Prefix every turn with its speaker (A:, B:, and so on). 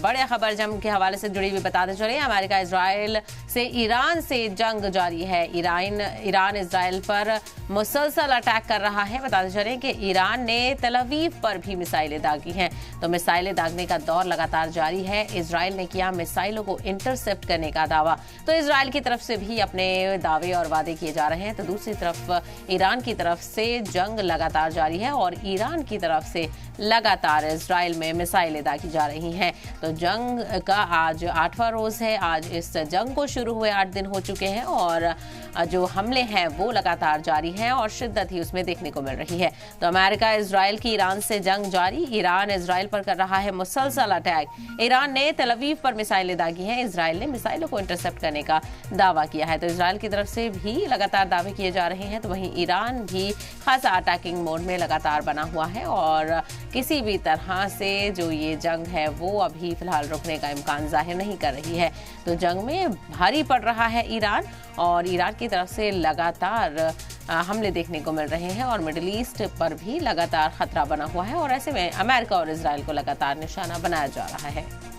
A: बड़े खबर जंग के हवाले से जुड़ी हुई बताते चले। अमेरिका इजराइल से ईरान से जंग जारी है। ईरान इजराइल पर मुसलसल अटैक कर रहा है। बताते चले कि ईरान ने तल अवीव पर भी मिसाइलें दागी हैं। तो मिसाइलें दागने का दौर लगातार जारी है। इजराइल ने किया मिसाइलों को इंटरसेप्ट करने का दावा। तो इजराइल की तरफ से भी अपने दावे और वादे किए जा रहे हैं, तो दूसरी तरफ ईरान की तरफ से जंग लगातार जारी है और ईरान की तरफ से लगातार इजराइल में मिसाइलें दागी जा रही हैं। तो जंग का आज 8वां रोज है। आज इस जंग को शुरू हुए 8 दिन हो चुके हैं और जो हमले हैं वो लगातार जारी हैं और शिद्दत ही उसमें देखने को मिल रही है। तो अमेरिका इजराइल की ईरान से जंग जारी। ईरान इजराइल पर कर रहा है मुसलसल अटैक। ईरान ने तल अवीव पर मिसाइलें दागी हैं। इजराइल ने मिसाइलों को इंटरसेप्ट करने का दावा किया है। तो इजराइल की तरफ से भी लगातार दावे किए जा रहे हैं। तो वहीं ईरान भी खासा अटैकिंग मोड में लगातार बना हुआ है और किसी भी तरह से जो ये जंग है वो अभी फिलहाल रुकने का इम्कान जाहिर नहीं कर रही है। तो जंग में भारी पड़ रहा है ईरान और ईरान की तरफ से लगातार हमले देखने को मिल रहे हैं और मिडिल ईस्ट पर भी लगातार खतरा बना हुआ है और ऐसे में अमेरिका और इजराइल को लगातार निशाना बनाया जा रहा है।